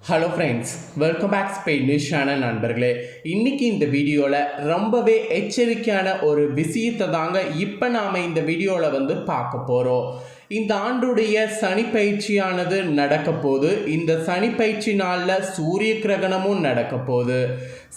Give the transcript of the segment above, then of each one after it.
Hello friends, welcome back Spain news channel நண்பர்களே. இன்றைக்கி இந்த வீடியோவில் ரொம்பவே எச்சரிக்கையான ஒரு விஷயத்தை தாங்க இப்போ நாம் இந்த வீடியோவில் பார்க்க போகிறோம். இந்த ஆண்டுடைய சனி பயிற்சியானது நடக்க போகுது. இந்த சனி பயிற்சி நாளில் சூரிய கிரகணமும் நடக்க போகுது.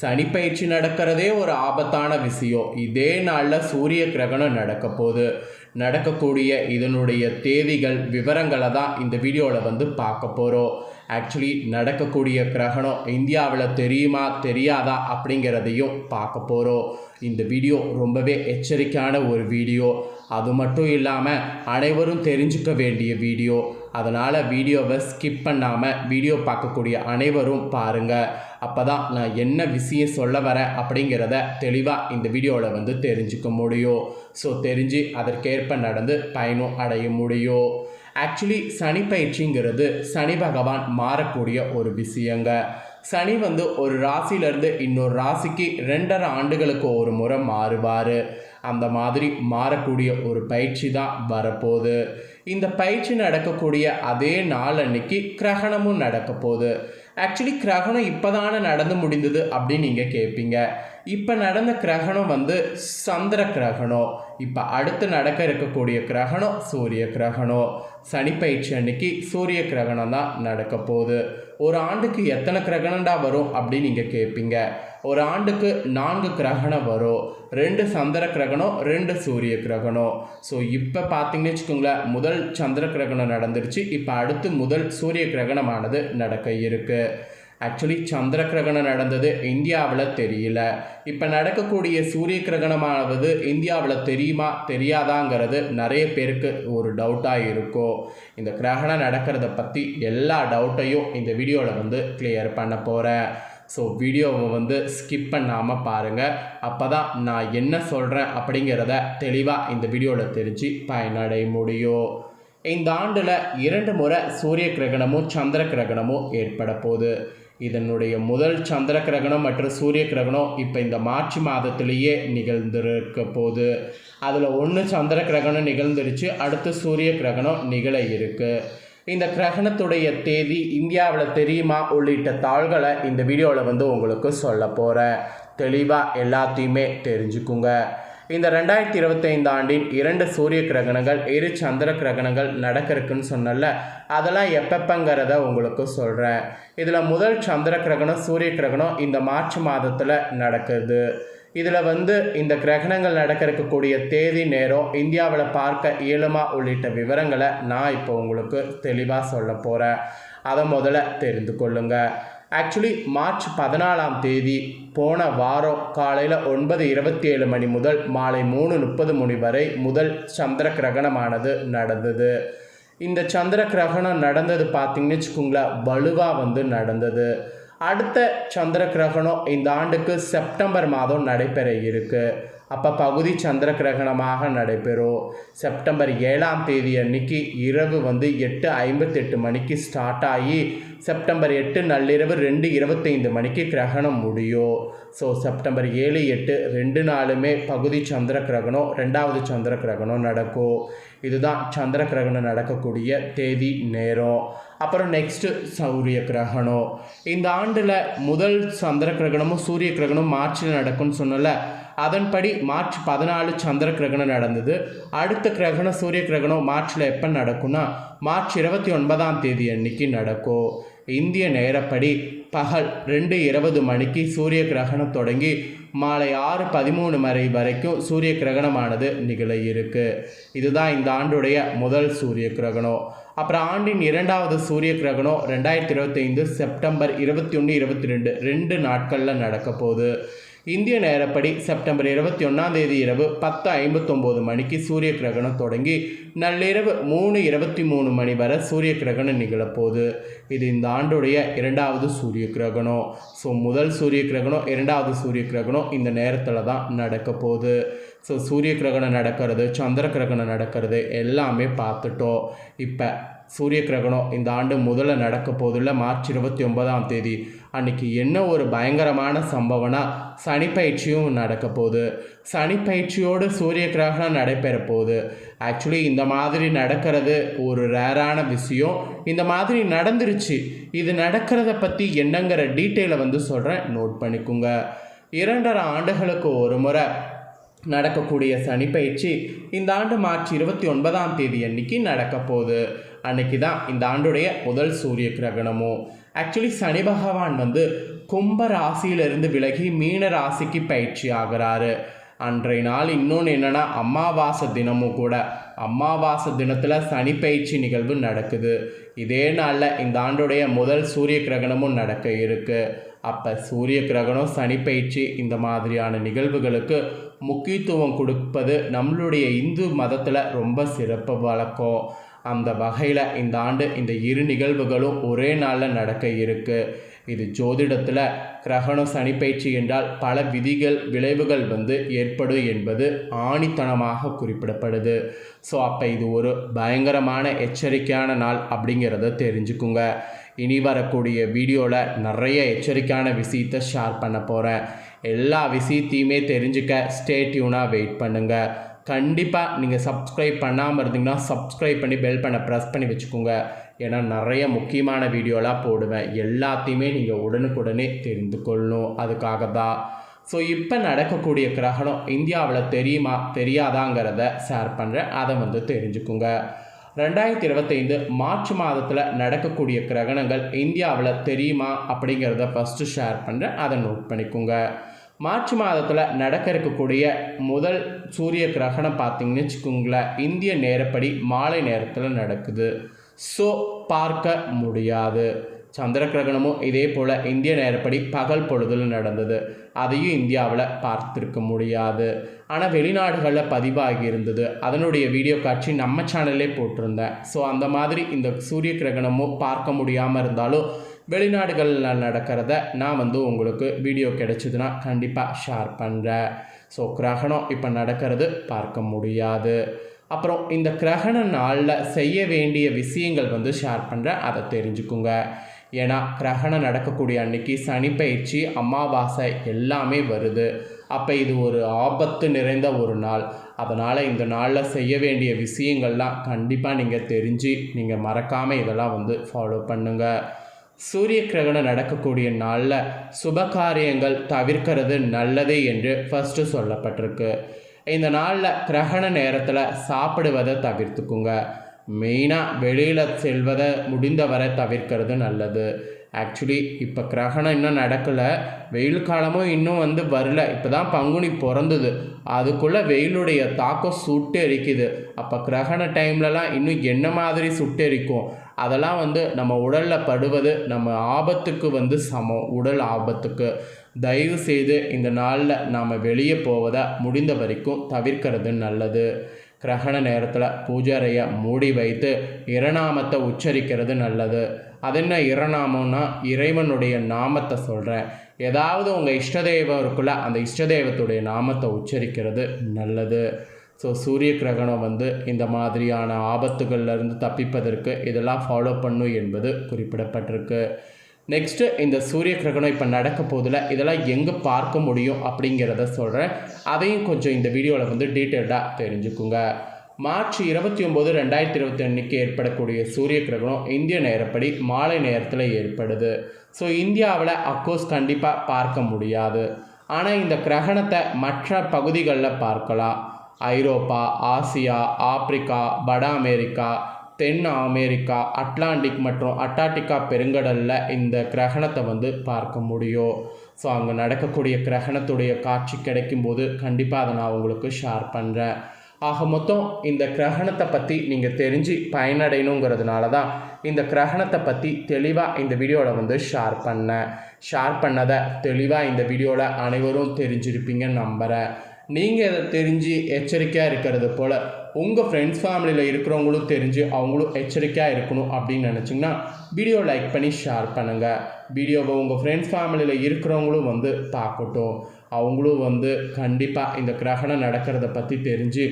சனி பயிற்சி நடக்கிறதே ஒரு ஆபத்தான விஷயம். இதே நாளில் சூரிய கிரகணம் நடக்க போகுது. நடக்கக்கூடிய இதனுடைய தேதிகள் விவரங்களை தான் இந்த வீடியோவில் பார்க்க போகிறோம். ஆக்சுவலி நடக்கக்கூடிய கிரகணம் இந்தியாவில் தெரியுமா தெரியாதா அப்படிங்கிறதையும் பார்க்க போகிறோம். இந்த வீடியோ ரொம்பவே எச்சரிக்கையான ஒரு வீடியோ. அது மட்டும் இல்லாமல் அனைவரும் தெரிஞ்சுக்க வேண்டிய வீடியோ. அதனால் வீடியோவை ஸ்கிப் பண்ணாமல் வீடியோ பார்க்கக்கூடிய அனைவரும் பாருங்கள். அப்போ தான் நான் என்ன விஷயம் சொல்ல வரேன் அப்படிங்கிறத தெளிவாக இந்த வீடியோவில் தெரிஞ்சுக்க முடியும். ஸோ தெரிஞ்சு அதற்கேற்ப நடந்து பயனும் அடைய முடியும். ஆக்சுவலி சனி பயிற்சிங்கிறது சனி பகவான் மாறக்கூடிய ஒரு விஷயங்க. சனி ஒரு ராசியிலேருந்து இன்னொரு ராசிக்கு 2.5 ஆண்டுகளுக்கு ஒரு முறை மாறுவார். அந்த மாதிரி மாறக்கூடிய ஒரு பயிற்சி தான் வரப்போகுது. இந்த பயிற்சி நடக்கக்கூடிய அதே நாள் அன்னைக்கு கிரகணமும் நடக்க போகுது. ஆக்சுவலி கிரகணம் இப்போ தானே நடந்து முடிந்தது அப்படின்னு நீங்கள் கேட்பீங்க. இப்போ நடந்த கிரகணம் சந்திர கிரகணம். இப்போ அடுத்து நடக்க இருக்கக்கூடிய கிரகணம் சூரிய கிரகணம். சனி பயிற்சி அன்னைக்கு சூரிய கிரகணம் தான் நடக்க போகுது. ஒரு ஆண்டுக்கு எத்தனை கிரகணம்டா வரும் அப்படின்னு நீங்கள் கேட்பீங்க. ஒரு ஆண்டுக்கு 4 கிரகணம் வரும். 2 சந்திர கிரகணம், 2 சூரிய கிரகணம். ஸோ இப்போ பார்த்தீங்கன்னு வச்சுக்கோங்களேன், முதல் சந்திர கிரகணம் நடந்துருச்சு. இப்போ அடுத்து முதல் சூரிய கிரகணமானது நடக்க இருக்குது. ஆக்சுவலி சந்திர கிரகணம் நடந்தது இந்தியாவில் தெரியல. இப்போ நடக்கக்கூடிய சூரிய கிரகணமானது இந்தியாவில் தெரியுமா தெரியாதாங்கிறது நிறைய பேருக்கு ஒரு டவுட்டாக இருக்கும். இந்த கிரகணம் நடக்கிறத பற்றி எல்லா டவுட்டையும் இந்த வீடியோவில் கிளியர் பண்ண போகிறேன். ஸோ வீடியோவை ஸ்கிப் பண்ணாமல் பாருங்கள். அப்போ தான் நான் என்ன சொல்கிறேன் அப்படிங்கிறத தெளிவாக இந்த வீடியோவில் தெரிஞ்சு பயனடைய முடியும். இந்த ஆண்டில் 2 முறை சூரிய கிரகணமும் சந்திர கிரகணமும் ஏற்பட போகுது. இதனுடைய முதல் சந்திர கிரகணம் மற்றும் சூரிய கிரகணம் இப்போ இந்த மார்ச் மாதத்திலேயே நிகழ்ந்திருக்க போகுது. அதில் 1 சந்திர கிரகணம் நிகழ்ந்துருச்சு. அடுத்து சூரிய கிரகணம் நிகழ இருக்குது. இந்த கிரகணத்துடைய தேதி இந்தியாவில் தெரியுமா உள்ளிட்ட தாள்களை இந்த வீடியோவில் உங்களுக்கு சொல்ல போகிறேன். தெளிவாக எல்லாத்தையுமே தெரிஞ்சுக்குங்க. இந்த 2025 ஆண்டின் 2 சூரிய கிரகணங்கள் 2 சந்திர கிரகணங்கள் நடக்க இருக்குன்னு சொன்னல, அதெல்லாம் எப்பப்பங்கிறத உங்களுக்கு சொல்கிறேன். இதில் முதல் சந்திர கிரகணம் சூரிய கிரகணம் இந்த மார்ச் மாதத்தில் நடக்குது. இதில் இந்த கிரகணங்கள் நடக்க இருக்கக்கூடிய தேதி நேரம் இந்தியாவில் பார்க்க இயலுமா உள்ளிட்ட விவரங்களை நான் இப்போ உங்களுக்கு தெளிவாக சொல்ல போகிறேன். அதை முதல்ல தெரிந்து கொள்ளுங்கள். ஆக்சுவலி மார்ச் 14ஆம் தேதி போன வாரம் காலையில் 9:27 மணி முதல் மாலை 3:30 மணி வரை முதல் சந்திர கிரகணமானது நடந்தது. இந்த சந்திர கிரகணம் நடந்தது பார்த்திங்கன்னு வச்சுக்கோங்களேன், வலுவாக நடந்தது. அடுத்த சந்திர கிரகணம் இந்த ஆண்டுக்கு செப்டம்பர் மாதம் நடைபெற இருக்குது. அப்போ பகுதி சந்திர கிரகணமாக நடைபெறும். செப்டம்பர் 7ஆம் தேதி அன்னைக்கு இரவு 8:58 மணிக்கு ஸ்டார்ட் ஆகி செப்டம்பர் 8 நள்ளிரவு 2:25 மணிக்கு கிரகணம் முடியும். ஸோ செப்டம்பர் 7, 8 2 நாளுமே பகுதி சந்திர கிரகணம், 2வது சந்திர கிரகணம் நடக்கும். இதுதான் சந்திர கிரகணம் நடக்கக்கூடிய தேதி நேரம். அப்புறம் நெக்ஸ்ட்டு சூரிய கிரகணம். இந்த ஆண்டில் முதல் சந்திர கிரகணமும் சூரிய கிரகணம் மார்ச்சில் நடக்கும்னு சொன்னல, அதன்படி மார்ச் 14 சந்திர கிரகணம் நடந்தது. அடுத்த கிரகணம் சூரிய கிரகணம் மார்ச்சில் எப்போ நடக்கும்னா மார்ச் 29ஆம் தேதி அன்னைக்கு நடக்கும். இந்திய நேரப்படி பகல் 2:20 மணிக்கு சூரிய கிரகணம் தொடங்கி மாலை 6:13 மணி வரைக்கும் சூரிய கிரகணமானது நிகழ இருக்குது. இதுதான் இந்த ஆண்டுடைய முதல் சூரிய கிரகணம். அப்புறம் ஆண்டின் 2வது சூரிய கிரகணம் 2025 செப்டம்பர் 21, 22 2 நாட்களில் நடக்க போகுது. இந்திய நேரப்படி செப்டம்பர் 21ஆம் தேதி இரவு 10:59 மணிக்கு சூரிய கிரகணம் தொடங்கி நள்ளிரவு 3:23 மணி வரை சூரிய கிரகணம் நிகழப்போகுது. இது இந்த ஆண்டுடைய 2வது சூரிய கிரகணம். ஸோ முதல் சூரிய கிரகணம் 2வது சூரிய கிரகணம் இந்த நேரத்தில் தான் நடக்க போகுது. ஸோ சூரிய கிரகணம் நடக்கிறது, சந்திர கிரகணம் நடக்கிறது எல்லாமே பார்த்துட்டோம். இப்போ சூரிய கிரகணம் இந்த ஆண்டு முதல்ல நடக்க போதில்ல மார்ச் 29ஆம் தேதி அன்றைக்கி என்ன ஒரு பயங்கரமான சம்பவம்னா சனிப்பயிற்சியும் நடக்க போகுது. சனிப்பயிற்சியோடு சூரிய கிரகணம் நடைபெற போகுது. ஆக்சுவலி இந்த மாதிரி நடக்கிறது ஒரு ரேரான விஷயம். இந்த மாதிரி நடந்துருச்சு. இது நடக்கிறத பற்றி என்னங்கிற டீட்டெயிலை சொல்கிறேன், நோட் பண்ணிக்கோங்க. 2.5 ஆண்டுகளுக்கு ஒரு முறை நடக்கக்கூடிய சனிப்பயிற்சி இந்த ஆண்டு மார்ச் 29ஆம் தேதி அன்னைக்கு நடக்க போகுது. அன்னைக்கு தான் இந்த ஆண்டுடைய முதல் சூரிய கிரகணமும். ஆக்சுவலி சனி பகவான் கும்ப ராசியிலிருந்து விலகி மீன ராசிக்கு பயிற்சி ஆகிறாரு. அன்றைய நாள் இன்னொன்று என்னென்னா அமாவாசை தினமும் கூட. அமாவாசை தினத்தில் சனி பயிற்சி நிகழ்வு நடக்குது. இதே நாளில் இந்த ஆண்டுடைய முதல் சூரிய கிரகணமும் நடக்க இருக்குது. அப்போ சூரிய கிரகணம் சனி பயிற்சி இந்த மாதிரியான நிகழ்வுகளுக்கு முக்கியத்துவம் கொடுப்பது நம்மளுடைய இந்து மதத்தில் ரொம்ப சிறப்பு வழக்கம். அந்த வகையில் இந்த ஆண்டு இந்த இரு நிகழ்வுகளும் ஒரே நாளில் நடக்க இருக்குது. இது ஜோதிடத்தில் கிரகணம் சனிப்பயிற்சி என்றால் பல விதிகள் விளைவுகள் ஏற்படும் என்பது ஆணித்தனமாக குறிப்பிடப்படுது. ஸோ அப்போ இது ஒரு பயங்கரமான எச்சரிக்கையான நாள் அப்படிங்கிறத தெரிஞ்சுக்குங்க. இனி வரக்கூடிய வீடியோவில் நிறைய எச்சரிக்கையான விஷயத்தை ஷேர் பண்ண போகிறேன். எல்லா விஷயத்தையுமே தெரிஞ்சுக்க ஸ்டே டியூனாக வெயிட் பண்ணுங்கள். கண்டிப்பாக நீங்கள் சப்ஸ்கிரைப் பண்ணாமல் இருந்தீங்கன்னா சப்ஸ்கிரைப் பண்ணி பெல் பண்ண ப்ரெஸ் பண்ணி வச்சுக்கோங்க. ஏன்னா நிறைய முக்கியமான வீடியோலாம் போடுவேன். எல்லாத்தையுமே நீங்கள் உடனுக்குடனே தெரிந்து கொள்ளணும். அதுக்காக தான். ஸோ இப்போ நடக்கக்கூடிய கிரகணம் இந்தியாவில் தெரியுமா தெரியாதாங்கிறத ஷேர் பண்ணுறேன். அதை தெரிஞ்சுக்குங்க. 2025 மார்ச் மாதத்தில் நடக்கக்கூடிய கிரகணங்கள் இந்தியாவில் தெரியுமா அப்படிங்கிறத ஃபஸ்ட்டு ஷேர் பண்ணுறேன். அதை நோட் பண்ணிக்கோங்க. மார்ச் மாதத்தில் நடக்க இருக்கக்கூடிய முதல் சூரிய கிரகணம் பார்த்திங்கன்னு வச்சுக்கோங்களேன், இந்திய நேரப்படி மாலை நேரத்தில் நடக்குது. ஸோ பார்க்க முடியாது. சந்திர கிரகணமும் இதே போல் இந்திய நேரப்படி பகல் பொழுதில் நடந்தது. அதையும் இந்தியாவில் பார்த்துருக்க முடியாது. ஆனால் வெளிநாடுகளில் பதிவாகி இருந்தது. அதனுடைய வீடியோ காட்சி நம்ம சேனல்லே போட்டிருந்தேன். ஸோ அந்த மாதிரி இந்த சூரிய கிரகணமும் பார்க்க முடியாமல் இருந்தாலும் வெளிநாடுகளில் நடக்கிறத நான் உங்களுக்கு வீடியோ கிடைச்சதுன்னா கண்டிப்பாக ஷேர் பண்ணுறேன். ஸோ கிரகணம் இப்போ நடக்கிறது பார்க்க முடியாது. அப்புறம் இந்த கிரகண நாளில் செய்ய வேண்டிய விஷயங்கள் ஷேர் பண்ணுறேன். அதை தெரிஞ்சுக்குங்க. ஏன்னா கிரகணம் நடக்கக்கூடிய அன்னைக்கு சனிப்பயிற்சி அமாவாசை எல்லாமே வருது. அப்போ இது ஒரு ஆபத்து நிறைந்த ஒரு நாள். அதனால் இந்த நாளில் செய்ய வேண்டிய விஷயங்கள்லாம் கண்டிப்பாக நீங்கள் தெரிஞ்சு நீங்கள் மறக்காமல் இதெல்லாம் ஃபாலோ பண்ணுங்கள். சூரிய கிரகணம் நடக்கக்கூடிய நாளில் சுபகாரியங்கள் தவிர்க்கிறது நல்லது என்று ஃபஸ்ட்டு சொல்லப்பட்டிருக்கு. இந்த நாளில் கிரகண நேரத்தில் சாப்பிடுவதை தவிர்த்துக்குங்க. மெயினாக வெளியில் செல்வதை முடிந்தவரை தவிர்க்கிறது நல்லது. ஆக்சுவலி இப்போ கிரகணம் இன்னும் நடக்கலை. வெயில் காலமும் இன்னும் வரல. இப்போ தான் பங்குனி பிறந்தது. அதுக்குள்ளே வெயிலுடைய தாக்கம் சுட்டு எரிக்குது. அப்போ கிரகண டைம்லலாம் இன்னும் என்ன மாதிரி சுட்டு எரிக்கும். அதெல்லாம் நம்ம உடலில் படுவது நம்ம ஆபத்துக்கு சமம். உடல் ஆபத்துக்கு. தயவு செய்து இந்த நாளில் நாம் வெளியே போவதை முடிந்த வரைக்கும் தவிர்க்கிறது நல்லது. கிரகண நேரத்தில் பூஜை அறையை மூடி வைத்து இரநாமத்தை உச்சரிக்கிறது நல்லது. அது என்ன இரநாமம்னா இறைவனுடைய நாமத்தை சொல்கிறேன். ஏதாவது உங்கள் இஷ்டதெய்வம் இருக்குல்ல, அந்த இஷ்டதெய்வத்துடைய நாமத்தை உச்சரிக்கிறது நல்லது. ஸோ சூரிய கிரகணம் இந்த மாதிரியான ஆபத்துகள்லேருந்து தப்பிப்பதற்கு இதெல்லாம் ஃபாலோ பண்ணும் என்பது குறிப்பிடப்பட்டிருக்கு. நெக்ஸ்ட்டு இந்த சூரிய கிரகணம் இப்போ நடக்க போதில் இதெல்லாம் எங்கே பார்க்க முடியும் அப்படிங்கிறத சொல்கிறேன். அதையும் கொஞ்சம் இந்த வீடியோவில் டீட்டெயில்டாக தெரிஞ்சுக்குங்க. மார்ச் 29, 2021 ஏற்படக்கூடிய சூரிய கிரகணம் இந்திய நேரப்படி மாலை நேரத்தில் ஏற்படுது. ஸோ இந்தியாவில் அஃப்கோர்ஸ் கண்டிப்பாக பார்க்க முடியாது. ஆனால் இந்த கிரகணத்தை மற்ற பகுதிகளில் பார்க்கலாம். ஐரோப்பா, ஆசியா, ஆப்பிரிக்கா, வட அமெரிக்கா, தென் அமெரிக்கா, அட்லாண்டிக் மற்றும் அண்டார்டிகா பெருங்கடலில் இந்த கிரகணத்தை பார்க்க முடியும். ஸோ அங்கே நடக்கக்கூடிய கிரகணத்துடைய காட்சி கிடைக்கும்போது கண்டிப்பாக அதை நான் உங்களுக்கு ஷேர் பண்ணுறேன். ஆக மொத்தம் இந்த கிரகணத்தை பற்றி நீங்கள் தெரிஞ்சு பயனடையணுங்கிறதுனால தான் இந்த கிரகணத்தை பற்றி தெளிவாக இந்த வீடியோவில் ஷேர் பண்ணதை தெளிவாக இந்த வீடியோவில் அனைவரும் தெரிஞ்சிருப்பீங்கன்னு நம்புகிறேன். நீங்கள் இதை தெரிஞ்சு எச்சரிக்கையாக இருக்கிறது போல் உங்கள் ஃப்ரெண்ட்ஸ் ஃபேமிலியில் இருக்கிறவங்களும் தெரிஞ்சு அவங்களும் எச்சரிக்கையாக இருக்கணும் அப்படின்னு நினச்சிங்கன்னா வீடியோ லைக் பண்ணி ஷேர் பண்ணுங்கள். வீடியோவை உங்கள் ஃப்ரெண்ட்ஸ் ஃபேமிலியில் இருக்கிறவங்களும் பார்க்கட்டும். அவங்களும் கண்டிப்பாக இந்த கிரகணம் நடக்கிறத பற்றி தெரிஞ்சு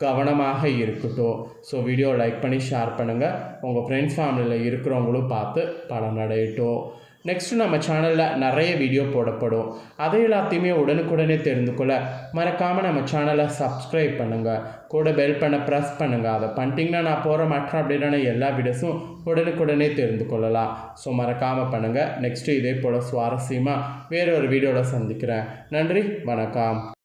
கவனமாக இருக்கட்டும். ஸோ வீடியோ லைக் பண்ணி ஷேர் பண்ணுங்கள். உங்கள் ஃப்ரெண்ட்ஸ் ஃபேமிலியில் இருக்கிறவங்களும் பார்த்து பலனடையட்டும். நெக்ஸ்ட்டு நம்ம சேனலில் நிறைய வீடியோ போடப்படும். அதை எல்லாத்தையுமே உடனுக்குடனே தெரிந்து கொள்ள மறக்காமல் நம்ம சேனலை சப்ஸ்கிரைப் பண்ணுங்கள். கூட பெல் பண்ண ப்ரெஸ் பண்ணுங்கள். அதை பண்ணிட்டீங்கன்னா நான் போகிற மற்ற அப்டேட்டான எல்லா வீடியோஸும் உடனுக்குடனே தெரிந்து கொள்ளலாம். ஸோ மறக்காமல் பண்ணுங்கள். நெக்ஸ்ட்டு இதே போல் சுவாரஸ்யமாக வேறு ஒரு வீடியோவில் சந்திக்கிறேன். நன்றி, வணக்கம்.